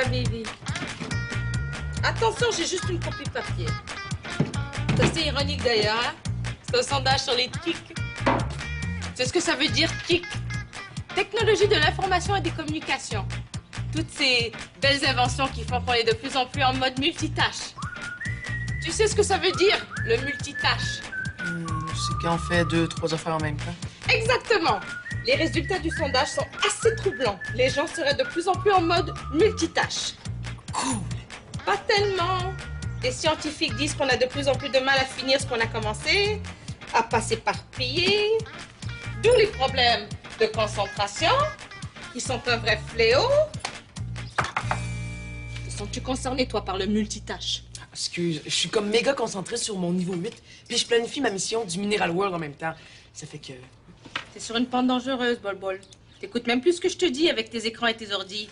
Habibi. Attention, j'ai juste une copie de papier. C'est assez ironique d'ailleurs, hein? C'est un sondage sur les TIC. C'est ce que ça veut dire, TIC. Technologie de l'information et des communications. Toutes ces belles inventions qui font qu'on est de plus en plus en mode multitâche. Tu sais ce que ça veut dire, le multitâche? C'est quand on fait 2, 3 affaires en même temps. Exactement. Les résultats du sondage sont assez troublants. Les gens seraient de plus en plus en mode multitâche. Cool. Pas tellement. Les scientifiques disent qu'on a de plus en plus de mal à finir ce qu'on a commencé, à pas s'éparpiller. D'où les problèmes de concentration, qui sont un vrai fléau. Te sens-tu concerné, toi, par le multitâche? Excuse, je suis comme méga concentré sur mon niveau 8, puis je planifie ma mission du Mineral World en même temps. Ça fait que... T'es sur une pente dangereuse, Bol-Bol. T'écoutes même plus ce que je te dis avec tes écrans et tes ordis.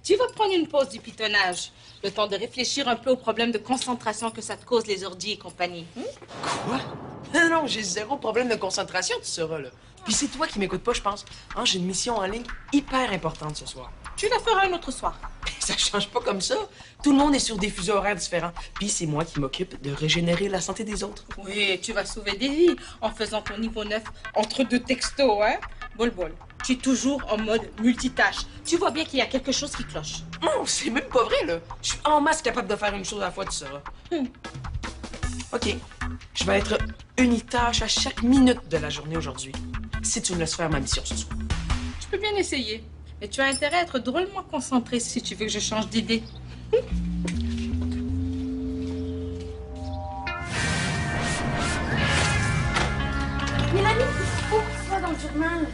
Tu vas prendre une pause du pitonnage. Le temps de réfléchir un peu aux problèmes de concentration que ça te cause, les ordis et compagnie. Quoi? Non, j'ai zéro problème de concentration, tu sauras, là. Puis c'est toi qui m'écoutes pas, je pense. Hein, j'ai une mission en ligne hyper importante ce soir. Tu la feras un autre soir. Ça change pas comme ça. Tout le monde est sur des fuseaux horaires différents. Puis c'est moi qui m'occupe de régénérer la santé des autres. Oui, tu vas sauver des vies en faisant ton niveau 9 entre deux textos, hein? Bol-Bol, tu es toujours en mode multitâche. Tu vois bien qu'il y a quelque chose qui cloche. Non, c'est même pas vrai, là. Je suis en masse capable de faire une chose à la fois, tu sauras. OK. Je vais être unitâche à chaque minute de la journée aujourd'hui. Si tu me laisses faire ma mission ce soir. Je peux bien essayer. Mais tu as intérêt à être drôlement concentré si tu veux que je change d'idée. Mélanie, il faut que tu sois dans le journal.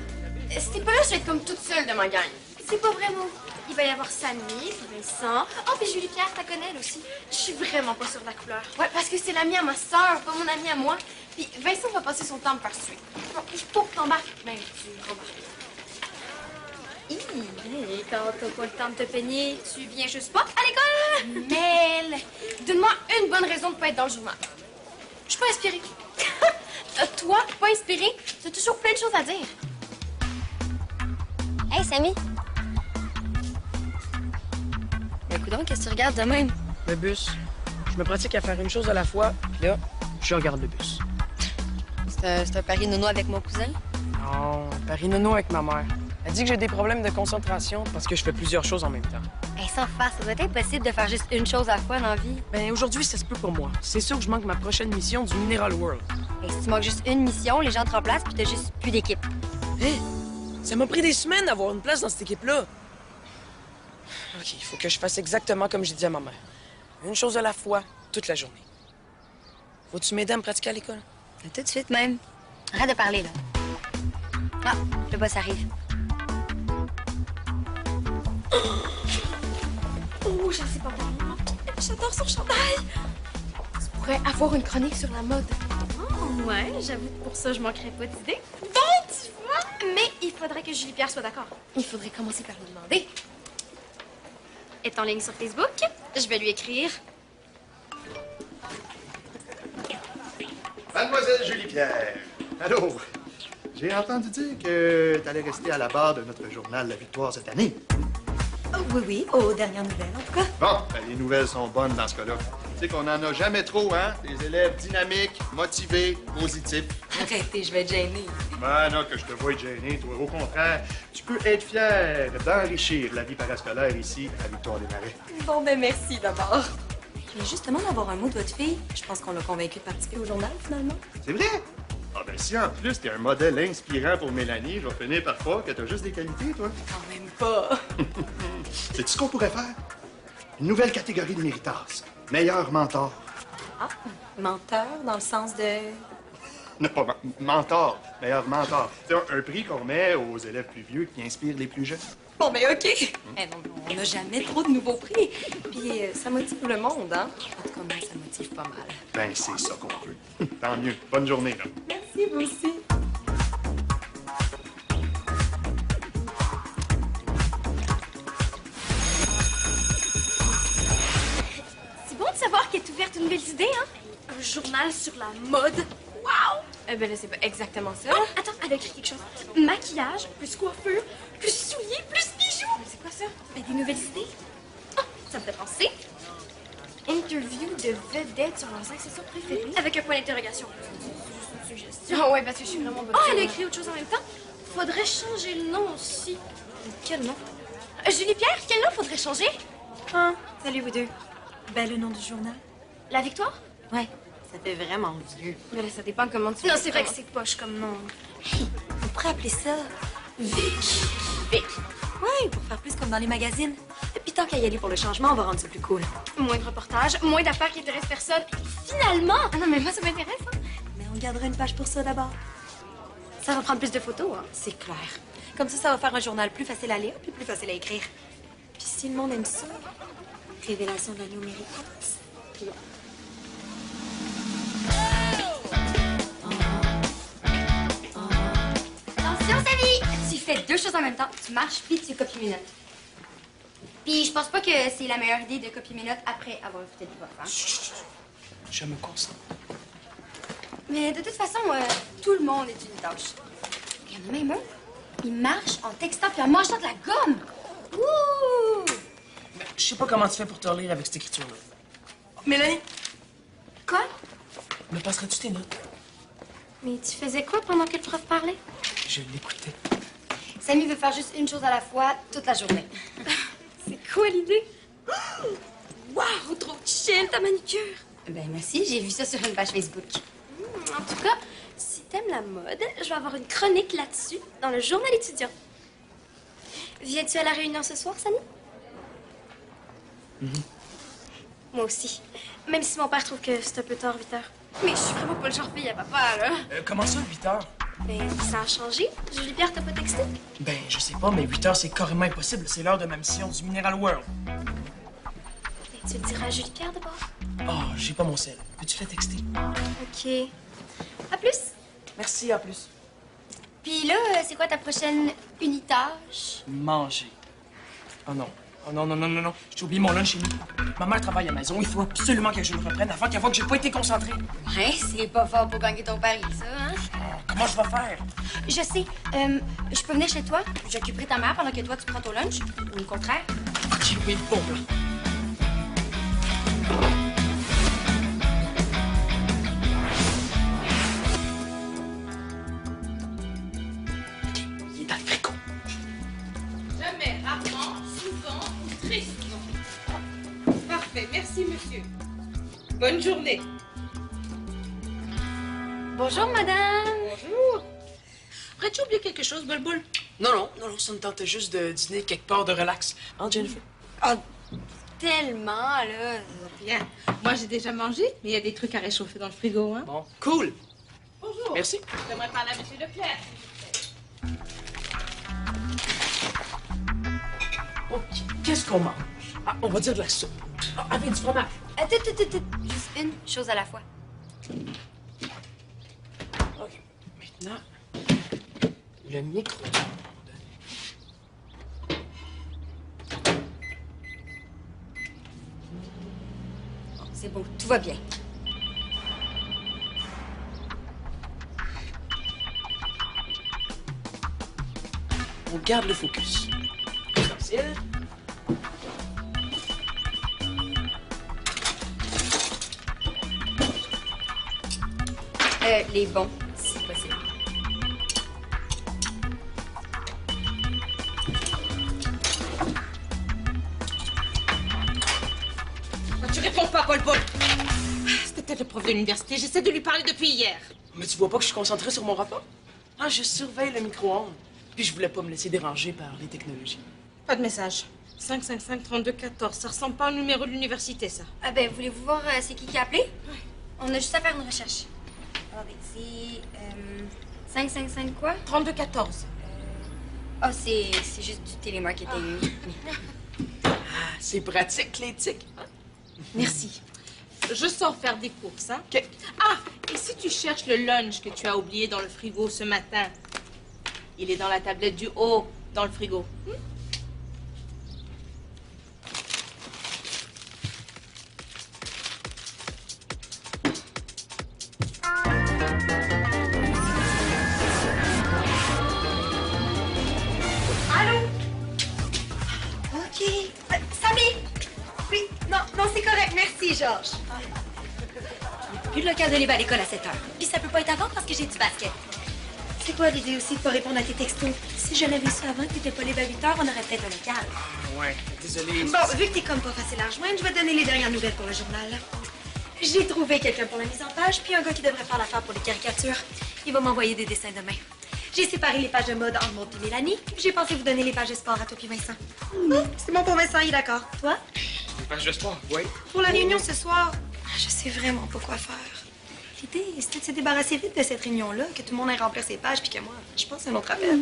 Si t'es pas là, je vais être comme toute seule de ma gang. C'est pas vraiment. Il va y avoir Samy, Vincent. Oh, puis Julie Pierre, t'as connais elle aussi. Je suis vraiment pas sûre de la couleur. Ouais, parce que c'est l'ami à ma sœur, pas mon ami à moi. Puis Vincent va passer son temps à me faire suivre. Bon, il faut que t'embarques. Ben, tu rembarques. Et quand t'as pas le temps de te peigner, tu viens juste pas à l'école? Mel, donne-moi une bonne raison de pas être dans le journal. Je suis pas inspirée. Toi, pas inspirée, t'as toujours plein de choses à dire. Hey, Samy. Mais coudonc, qu'est-ce que tu regardes de même? Le bus. Je me pratique à faire une chose à la fois, puis là, je regarde le bus. C'est un pari nono avec mon cousin? Non, Paris nono avec ma mère. Elle dit que j'ai des problèmes de concentration parce que je fais plusieurs choses en même temps. Hey, sans faire, ça doit être impossible de faire juste une chose à la fois dans la vie. Ben aujourd'hui, ça se peut pour moi. C'est sûr que je manque ma prochaine mission du Mineral World. Hey, si tu manques juste une mission, les gens te remplacent puis t'as juste plus d'équipe. Hé! Ça m'a pris des semaines d'avoir une place dans cette équipe-là. OK, il faut que je fasse exactement comme j'ai dit à ma mère. Une chose à la fois, toute la journée. Faut-tu m'aider à me pratiquer à l'école? Tout de suite même. Arrête de parler, là. Ah, le boss arrive. Oh, je sais pas comment. J'adore son chandail. Tu pourrais avoir une chronique sur la mode. Oh, ouais, j'avoue que pour ça, je manquerais pas d'idées. Bon, tu vois. Mais il faudrait que Julie Pierre soit d'accord. Il faudrait commencer par lui demander. Est en ligne sur Facebook. Je vais lui écrire. Mademoiselle Julie Pierre. Allô? J'ai entendu dire que t'allais rester à la barre de notre journal La Victoire cette année. Oh, oui, aux dernières nouvelles, en tout cas. Bon, ben, les nouvelles sont bonnes dans ce cas-là. Tu sais qu'on en a jamais trop, hein? Des élèves dynamiques, motivés, positifs. Arrêtez, je vais être gênée. Ben non, que je te vois être gêné, toi. Au contraire, tu peux être fier d'enrichir la vie parascolaire ici à Victoire-des-Marais. Bon, ben merci d'abord. Mais justement, d'avoir un mot de votre fille, je pense qu'on l'a convaincu de participer au journal, finalement. C'est vrai? Ah ben si en plus t'es un modèle inspirant pour Mélanie, je vais finir par croire que t'as juste des qualités, toi. Quand même pas. Sais-tu ce qu'on pourrait faire? Une nouvelle catégorie de méritas. Meilleur mentor. Ah, menteur dans le sens de... Non, pas mentor. Meilleur mentor. C'est un prix qu'on met aux élèves plus vieux qui inspirent les plus jeunes. Bon, ben OK. Eh non, on n'a jamais trop de nouveaux prix. Puis ça motive le monde, hein? En tout cas, moi, ça motive pas mal. Ben, c'est ça qu'on veut. Tant mieux. Bonne journée, là. Merci, vous aussi. C'est bon de savoir qu'elle est ouverte une nouvelle idée, hein? Un journal sur la mode. Wow! Eh ben là, c'est pas exactement ça. Oh, attends, elle a écrit quelque chose. Maquillage, plus coiffure, plus souliers, plus bijoux. Mais c'est quoi ça? Ben, des nouvelles idées. Oh, Ça me fait penser. Interview de vedettes sur leurs accessoires préférés. Avec un point d'interrogation. C'est juste une suggestion. Ah ouais, parce que je suis vraiment bonne. Ah, elle a écrit autre chose en même temps. Faudrait changer le nom aussi. Quel nom? Julie Pierre, quel nom faudrait changer? Ah, salut vous deux. Ben, le nom du journal? La Victoire? Ouais, ça fait vraiment vieux. Mais là, ça dépend comment tu... Non, c'est vrai que c'est poche comme nom. Hey, on pourrait appeler ça Vic. Vic. Ouais, pour faire plus comme dans les magazines. Et puis tant qu'à y aller pour le changement, on va rendre ça plus cool. Moins de reportages, moins d'affaires qui intéressent personne. Finalement! Ah non, mais moi, ça m'intéresse, hein. Mais on gardera une page pour ça d'abord. Ça va prendre plus de photos, hein. C'est clair. Comme ça va faire un journal plus facile à lire puis plus facile à écrire. Puis si le monde aime ça, révélation de la numérique. Attention, Samy! Tu fais deux choses en même temps. Tu marches puis tu copies mes notes. Puis je pense pas que c'est la meilleure idée de copier mes notes après avoir écouté le prof, hein. Chut. Je me concentre. Mais de toute façon, tout le monde est une tâche. Il y en a même un. Il marche en textant puis en mangeant de la gomme. Ouh! Mais je sais pas comment tu fais pour te relire avec cette écriture-là. Mélanie, Quoi? me passerais-tu tes notes? Mais tu faisais quoi pendant que le prof parlait? Je l'écoutais. Samy veut faire juste une chose à la fois toute la journée. C'est quoi l'idée? Waouh, trop chill ta manicure! Ben merci, j'ai vu ça sur une page Facebook. En tout cas, si t'aimes la mode, je vais avoir une chronique là-dessus dans le journal étudiant. Viens-tu à la réunion ce soir, Samy? Moi aussi. Même si mon père trouve que c'est un peu tard, 8 heures. Mais je suis vraiment pas le genre fille à papa, là. Comment ça, 8 heures? Ben, ça a changé. Julie Pierre t'a pas texté? Ben, je sais pas, mais 8 heures, c'est carrément impossible. C'est l'heure de ma mission du Mineral World. Ben, tu le diras à Julie Pierre d'abord? Oh, j'ai pas mon sel. Peux-tu le texter? OK. À plus. Merci, à plus. Puis là, c'est quoi ta prochaine unitage? Manger. Oh non. Oh non, non, non, non, non. J'ai oublié mon lunch chez nous. Ma mère travaille à la maison. Il faut absolument que je le reprenne avant qu'elle voie que j'ai pas été concentré. Ouais, c'est pas fort pour gagner ton pari, ça, hein? Comment je vais faire? Je sais. Je peux venir chez toi? J'occuperai ta mère pendant que toi, tu prends ton lunch? Ou le contraire? Ok, oui, bon plan. Il est dans le frigo. Jamais, rarement, souvent ou très souvent. Parfait, merci monsieur. Bonne journée. Bonjour, madame. Bonjour. Aurais-tu oublié quelque chose, Bulbul? Non, ça me tentait juste de dîner quelque part de relax. Hein, Jennifer? Ah, tellement, là. Bien. Moi, j'ai déjà mangé, mais il y a des trucs à réchauffer dans le frigo, hein? Bon, cool. Bonjour. Merci. J'aimerais parler à monsieur Leclerc. OK, qu'est-ce qu'on mange? Ah, on va dire de la soupe. Ah, avec du fromage. Attends. Juste une chose à la fois. OK, maintenant, le micro. C'est beau, tout va bien. On garde le focus. Essentiel. Les bons, si possible. Tu réponds pas, Paul. C'était peut-être le prof de l'université. J'essaie de lui parler depuis hier. Mais tu vois pas que je suis concentré sur mon rapport? Ah, je surveille le micro-ondes. Puis je voulais pas me laisser déranger par les technologies. Pas de message. 555-32-14. Ça ressemble pas au numéro de l'université, ça. Ah ben, voulez-vous voir c'est qui a appelé? Oui. On a juste à faire une recherche. Ah ben, c'est... 555 quoi? 32-14. Ah, c'est juste du télémarketing. Ah, c'est pratique, l'éthique. Merci. Je sors faire des courses, hein? OK. Ah, et si tu cherches le lunch que tu as oublié dans le frigo ce matin, il est dans la tablette du haut, dans le frigo. Allô? OK. Samy! Merci, Georges. Plus de local de l'éva à l'école à 7 heures. Puis ça peut pas être avant parce que j'ai du basket. C'est quoi l'idée aussi de pas répondre à tes textos? Si je l'avais su avant que t'étais pas libre à 8 heures, on aurait peut-être un local. Ah ouais, désolé. Bon, vu que t'es comme pas facile à rejoindre, je vais te donner les dernières nouvelles pour le journal. J'ai trouvé quelqu'un pour la mise en page, puis un gars qui devrait faire l'affaire pour les caricatures. Il va m'envoyer des dessins demain. J'ai séparé les pages de mode entre Maud et Mélanie, puis j'ai pensé vous donner les pages de sport à toi puis Vincent. C'est bon pour Vincent, il est d'accord. Toi? Les pages de sport, oui. Pour la réunion ce soir, je sais vraiment pas quoi faire. L'idée, c'était de se débarrasser vite de cette réunion-là, que tout le monde ait rempli ses pages, puis que moi, je pense à un autre appel.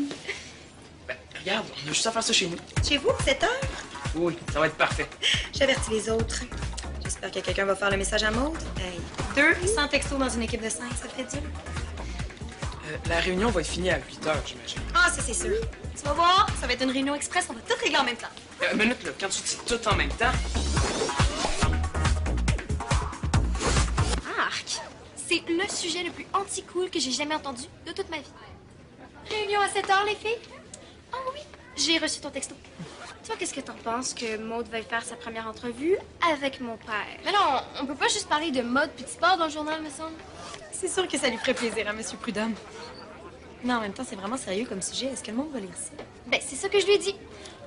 Ben, regarde, on a juste à faire ça chez nous. Chez vous, 7 heures? Oui, ça va être parfait. J'avertis les autres. J'espère que quelqu'un va faire le message à Maud. Hey, 200 textos dans une équipe de 5, ça fait dur. La réunion va être finie à 8 heures, j'imagine. Ah, ça, c'est sûr. Tu vas voir, ça va être une réunion express, on va tout régler en même temps. Minute, là, quand tu dis tout en même temps... Arc! C'est le sujet le plus anti-cool que j'ai jamais entendu de toute ma vie. Réunion à 7 heures, les filles? Oh oui, j'ai reçu ton texto. Toi, qu'est-ce que t'en penses que Maud veuille faire sa première entrevue avec mon père? Mais non, on peut pas juste parler de mode puis de sport dans le journal, me semble. C'est sûr que ça lui ferait plaisir à M. Prudhomme. Mais en même temps, c'est vraiment sérieux comme sujet. Est-ce que le monde va lire ça? Ben, c'est ça que je lui ai dit.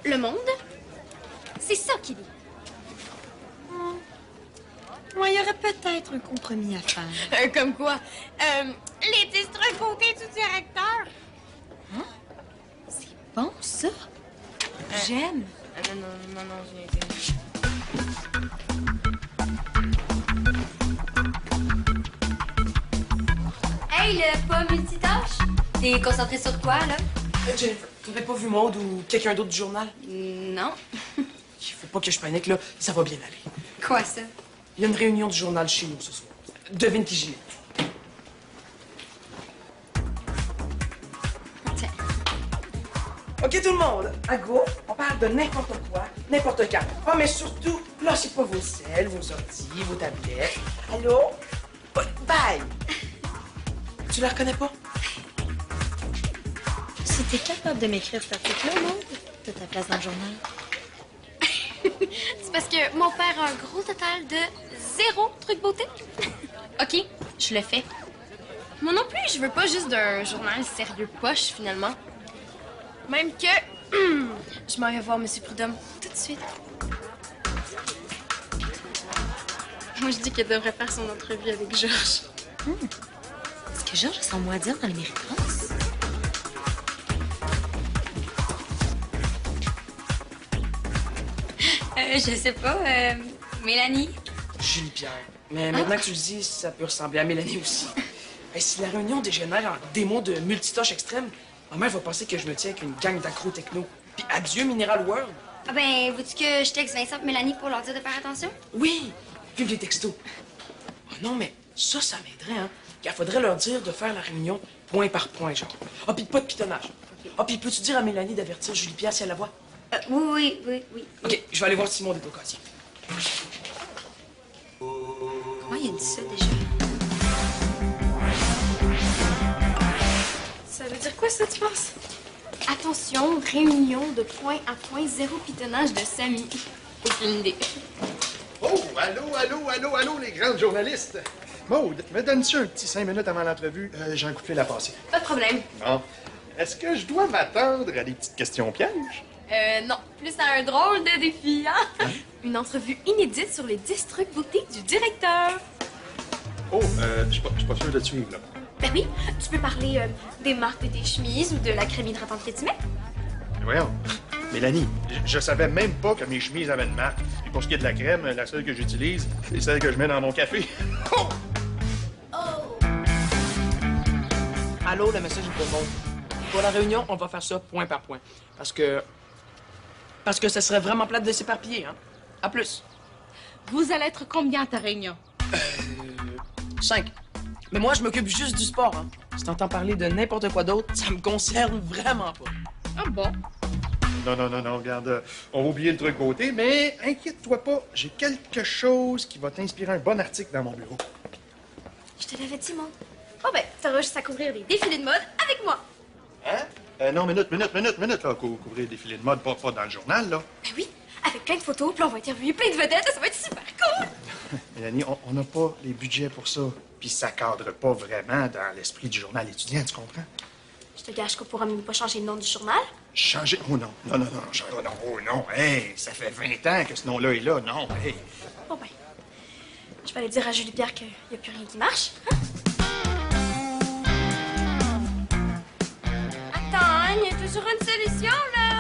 Le monde, c'est ça qu'il dit. Ouais, il y aurait peut-être un compromis à faire. Comme quoi? Les districts beauté du directeur. C'est bon, ça? J'aime. Non, j'ai été... Hey, le pas multitâche? T'es concentré sur quoi, là? Jennifer, t'avais pas vu Maud ou quelqu'un d'autre du journal? Non. Il faut pas que je panique, là. Ça va bien aller. Quoi, ça? Il y a une réunion du journal chez nous ce soir. Devine qui j'y ai. Tiens. OK, tout le monde, à go, on parle de n'importe quoi, n'importe quand. Ah, mais surtout, lâchez pas vos selles, vos ordi, vos tablettes. Allô? Bye! Tu la reconnais pas? Si t'es capable de m'écrire cet article-là, Maud, t'as ta place dans le journal. C'est parce que mon père a un gros total de 0 truc beauté. OK, je le fais. Moi non plus, je veux pas juste d'un journal sérieux poche, finalement. Même que je m'en vais voir M. Prudhomme tout de suite. Moi, je dis qu'elle devrait faire son entrevue avec Georges. Est-ce que Georges a son mot à dire dans les méritances? Je sais pas, Mélanie? Julie Pierre. Mais maintenant que tu le dis, ça peut ressembler à Mélanie aussi. Hey, si la réunion dégénère en démo de multitâches extrêmes, ma mère va penser que je me tiens avec une gang d'accro-techno. Puis adieu Mineral World. Ah ben, veux-tu que je texte Vincent et Mélanie pour leur dire de faire attention? Oui, vive les textos. Oh non, mais ça m'aiderait, hein. Il faudrait leur dire de faire la réunion point par point, genre. Ah, puis pas de pitonnage. Ah, puis peux-tu dire à Mélanie d'avertir Julie Pierre si elle la voit? Oui. OK, je vais aller voir Simon des occasions. Comment il a dit ça, déjà? Ça veut dire quoi, ça, tu penses? Attention, réunion de point à point, 0 pitonnage de Samy. Aucune idée. Oh, allô, les grandes journalistes. Maud, me donnes-tu un petit 5 minutes avant l'entrevue? J'ai un coup de fil à passer. Pas de problème. Bon. Est-ce que je dois m'attendre à des petites questions pièges? Non, plus à un drôle de défi, hein? Une entrevue inédite sur les 10 trucs beauté du directeur. Oh, je suis pas sûr de te suivre, là. Ben oui, tu peux parler des marques de tes chemises ou de la crème hydratante que tu mets. Voyons. Mélanie, je savais même pas que mes chemises avaient une marque. Et pour ce qui est de la crème, la seule que j'utilise, c'est celle que je mets dans mon café. Oh! Allô, le message est pour Maud. Pour la réunion, on va faire ça point par point. Parce que ça serait vraiment plate de s'éparpiller, hein. À plus. Vous allez être combien à ta réunion? 5. Mais moi, je m'occupe juste du sport, hein. Si t'entends parler de n'importe quoi d'autre, ça me concerne vraiment pas. Ah bon? Non, regarde, on va oublier le truc beauté, mais inquiète-toi pas, j'ai quelque chose qui va t'inspirer un bon article dans mon bureau. Je te l'avais dit, moi. Oh ben, t'auras juste à couvrir les défilés de mode avec moi. Hein? Non, minute, là, couvrir les défilés de mode, pas dans le journal, là. Ben oui, avec plein de photos, puis on va interviewer plein de vedettes, ça va être super cool. Mélanie, on n'a pas les budgets pour ça. Puis ça cadre pas vraiment dans l'esprit du journal étudiant, tu comprends? Je te gâche qu'on pourra même pas changer le nom du journal. Changer? Oh non, non, non, non, oh non, oh non, hey, ça fait 20 ans que ce nom-là est là, non, hey. Bon ben, je vais aller dire à Julie Pierre qu'il n'y a plus rien qui marche. Hein? Attends, il y a toujours une solution, là.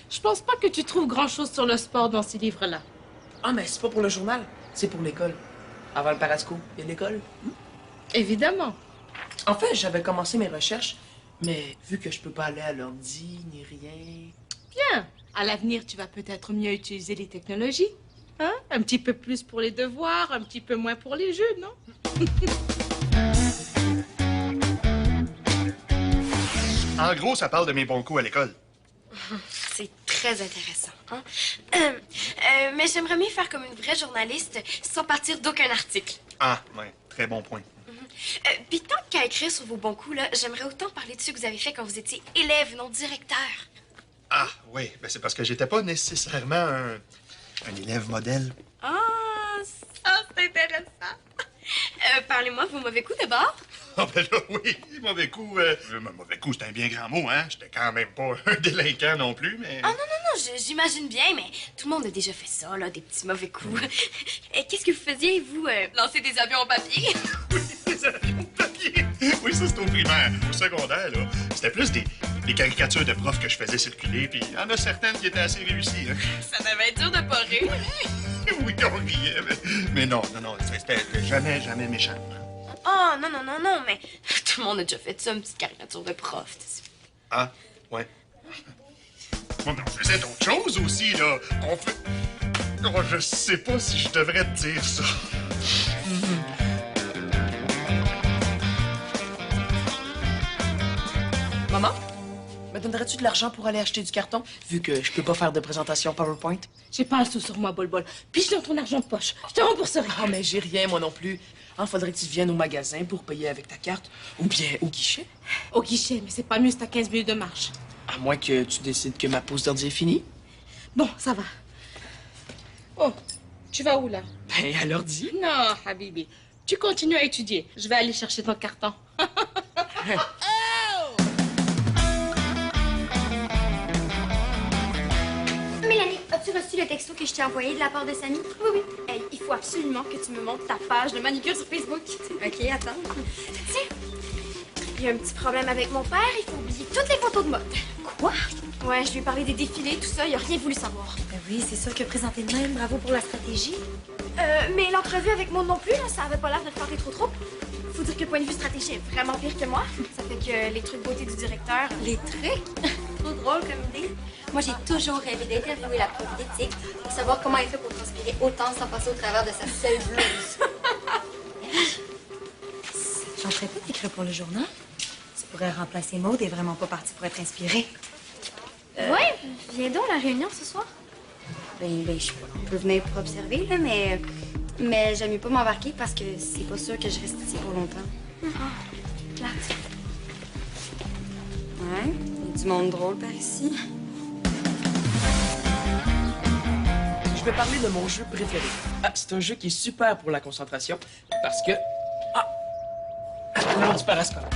Je pense pas que tu trouves grand-chose sur le sport dans ces livres-là. Ah, mais c'est pas pour le journal, c'est pour l'école. Avant le parasco, il y a l'école. Évidemment. En fait, j'avais commencé mes recherches, mais vu que je peux pas aller à l'ordi ni rien... Bien. À l'avenir, tu vas peut-être mieux utiliser les technologies. Hein? Un petit peu plus pour les devoirs, un petit peu moins pour les jeux, non? En gros, ça parle de mes bons coups à l'école. C'est très intéressant. Hein? Mais j'aimerais mieux faire comme une vraie journaliste sans partir d'aucun article. Ah, ouais, très bon point. Puis tant qu'à écrire sur vos bons coups, là, j'aimerais autant parler de ceux que vous avez fait quand vous étiez élève, non directeur. Ah, oui, ben c'est parce que j'étais pas nécessairement un élève modèle. Ah, ça, c'est intéressant. Parlez-moi de vos mauvais coups d'abord. Ah, ben là, oui, mauvais coup. Mauvais coup, c'est un bien grand mot, hein? J'étais quand même pas un délinquant non plus, mais. Ah, non, j'imagine bien, mais tout le monde a déjà fait ça, là, des petits mauvais coups. Et qu'est-ce que vous faisiez, vous, lancer des avions en papier? Oui, des avions de papier. Oui, ça, c'était au primaire. Au secondaire, là, c'était plus des caricatures de profs que je faisais circuler, puis il y en a certaines qui étaient assez réussies, hein. Ça devait être dur de pas rire. Oui, on riait, mais non, c'était jamais méchant. Oh, non, mais tout le monde a déjà fait ça, une petite caricature de prof. Ah, ouais. Bon, mais on faisait d'autres choses aussi, là. On fait... Oh, je sais pas si je devrais te dire ça. Maman, me donnerais-tu de l'argent pour aller acheter du carton, vu que je peux pas faire de présentation PowerPoint? J'ai pas un sou sur moi, Bol-Bol. Piche dans ton argent de poche. Je te rembourserai. Ah, mais j'ai rien, moi non plus. Hein, faudrait que tu viennes au magasin pour payer avec ta carte, ou bien au guichet. Au guichet, mais c'est pas mieux, c'est à 15 minutes de marche. À moins que tu décides que ma pause d'ordi est finie. Bon, ça va. Oh, tu vas où, là? Ben, à l'ordi. Non, Habibi. Tu continues à étudier. Je vais aller chercher ton carton. Mélanie, as-tu reçu le texto que je t'ai envoyé de la part de Samy? Oui. Hey, il faut absolument que tu me montres ta page de manicure sur Facebook. OK, attends. Tiens, il y a un petit problème avec mon père. Il faut oublier toutes les photos de mode. Quoi? Ouais, je lui ai parlé des défilés, tout ça. Il a rien voulu savoir. Ben oui, c'est sûr que présenter de même, bravo pour la stratégie. Mais l'entrevue avec Maud non plus, là, ça avait pas l'air de te tenter trop. Faut dire que point de vue stratégie est vraiment pire que moi. Ça fait que les trucs beauté du directeur... Les trucs? Trop drôle comme idée. Moi, j'ai toujours rêvé d'interviewer la prof d'éthique pour savoir comment elle fait pour transpirer autant sans passer au travers de sa seule blouse. J'en ferais pas d'écrire pour le journal. Tu pourrais remplacer Maud et vraiment pas partie pour être inspirée. Ouais, viens donc à la réunion ce soir. Ben, je peux venir pour observer, là, mais j'aime mieux pas m'embarquer parce que c'est pas sûr que je reste ici pour longtemps. Là. Ouais, il y a du monde drôle par ici. Je vais parler de mon jeu préféré. Ah, c'est un jeu qui est super pour la concentration, parce que... Ah! Non, du parascope.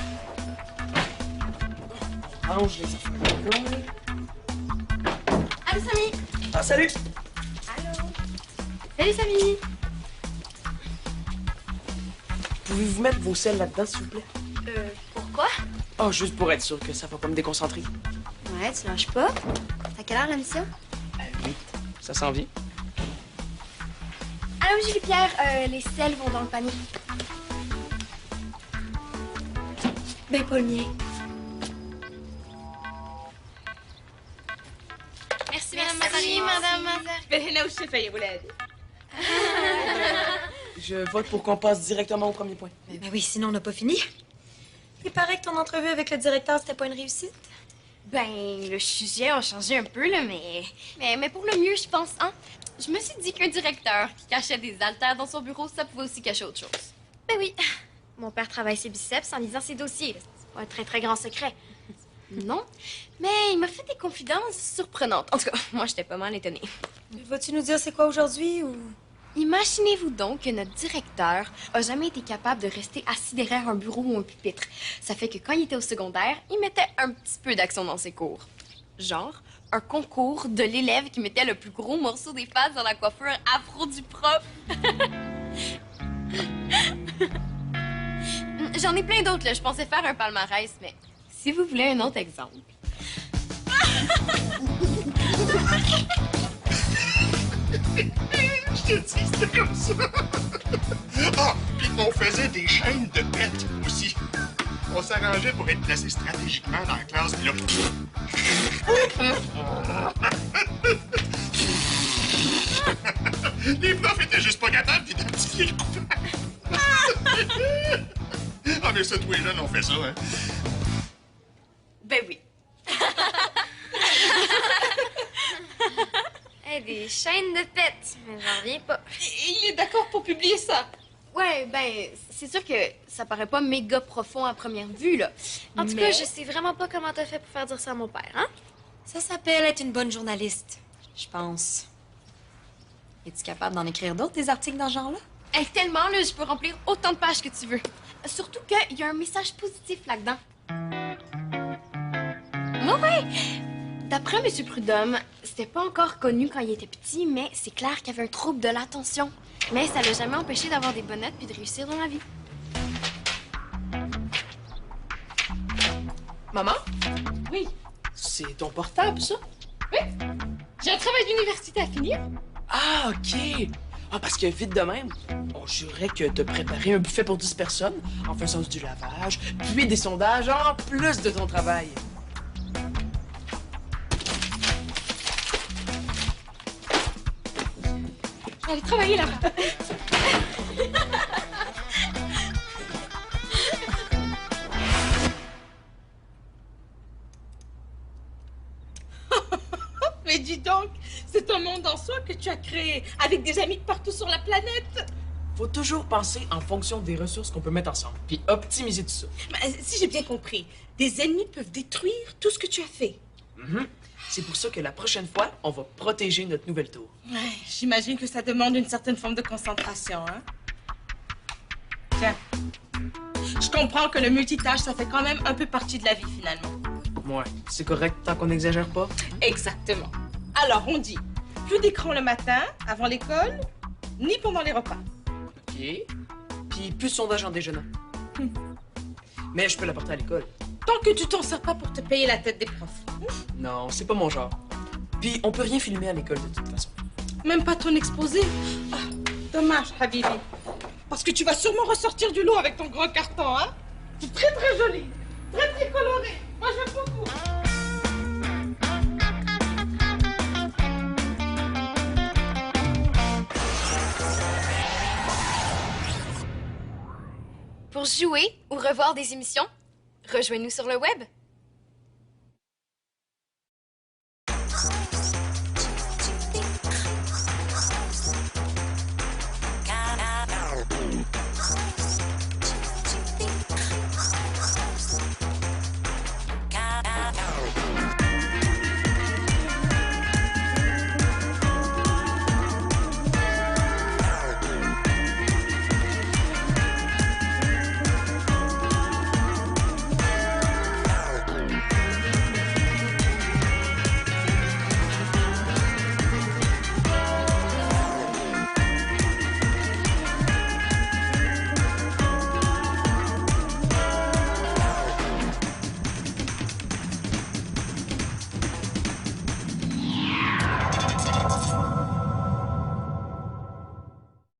Range les affaires. Allô, Samy? Ah, salut! Allô? Salut, Samy? Pouvez-vous mettre vos selles là-dedans, s'il vous plaît? Pourquoi? Oh, juste pour être sûr que ça va pas me déconcentrer. Ouais, tu lâches pas. T'as quelle heure la mission? Oui, ça s'en vient. Allô, Julie-Pierre, les selles vont dans le panier. Ben, pas le mien. Merci, Madame Mazari. Je vote pour qu'on passe directement au premier point. Ben oui, sinon on n'a pas fini. Il paraît que ton entrevue avec le directeur, c'était pas une réussite. Ben, le sujet a changé un peu, là, mais pour le mieux, je pense, hein. Je me suis dit qu'un directeur qui cachait des haltères dans son bureau, ça pouvait aussi cacher autre chose. Ben oui. Mon père travaille ses biceps en lisant ses dossiers. C'est pas un très, très grand secret. Non, mais il m'a fait des confidences surprenantes. En tout cas, moi, j'étais pas mal étonnée. Vas-tu nous dire c'est quoi aujourd'hui ou... Imaginez-vous donc que notre directeur a jamais été capable de rester assis derrière un bureau ou un pupitre. Ça fait que quand il était au secondaire, il mettait un petit peu d'action dans ses cours. Genre, un concours de l'élève qui mettait le plus gros morceau des faces dans la coiffure afro du prof. J'en ai plein d'autres, là. Je pensais faire un palmarès, mais si vous voulez un autre exemple... Je te dis, c'était comme ça. Ah, puis on faisait des chaînes de pète aussi. On s'arrangeait pour être placé stratégiquement dans la classe, puis là... Les profs étaient juste pas capables d'identifier le coupable. Ah, mais ça, tous les jeunes ont fait ça, hein? Ben oui. Hey, des chaînes de pète, mais j'en reviens pas. Il est d'accord pour publier ça. Ouais, ben, c'est sûr que ça paraît pas méga profond à première vue, là. En tout cas, je sais vraiment pas comment t'as fait pour faire dire ça à mon père, hein? Ça s'appelle être une bonne journaliste, je pense. Es-tu capable d'en écrire d'autres, des articles dans ce genre-là? Hey, tellement, là, je peux remplir autant de pages que tu veux. Surtout qu'il y a un message positif là-dedans. Ouais. D'après M. Prudhomme, c'était pas encore connu quand il était petit, mais c'est clair qu'il y avait un trouble de l'attention. Mais ça l'a jamais empêché d'avoir des bonnes notes puis de réussir dans la vie. Maman? Oui. C'est ton portable, ça? Oui. J'ai un travail d'université à finir. Ah, OK. Ah, parce que vite de même, on jurait que t'as préparé un buffet pour 10 personnes en faisant du lavage, puis des sondages en plus de ton travail. J'allais travailler là-bas. Mais dis donc, c'est un monde en soi que tu as créé, avec des amis de partout sur la planète. Faut toujours penser en fonction des ressources qu'on peut mettre ensemble, puis optimiser tout ça. Si j'ai bien compris, des ennemis peuvent détruire tout ce que tu as fait. C'est pour ça que la prochaine fois, on va protéger notre nouvelle tour. Ouais, j'imagine que ça demande une certaine forme de concentration, hein? Tiens, je comprends que le multitâche, ça fait quand même un peu partie de la vie, finalement. Ouais, c'est correct tant qu'on n'exagère pas. Exactement. Alors, on dit, plus d'écran le matin, avant l'école, ni pendant les repas. OK. Puis plus de sondage en déjeunant. Mais je peux l'apporter à l'école. Tant que tu t'en sers pas pour te payer la tête des profs. Non, c'est pas mon genre. Puis on peut rien filmer à l'école de toute façon. Même pas ton exposé. Ah, dommage, Habibi. Parce que tu vas sûrement ressortir du lot avec ton gros carton, hein? C'est très, très joli. Très, très coloré. Moi, j'aime beaucoup. Pour jouer ou revoir des émissions, rejoignez-nous sur le web.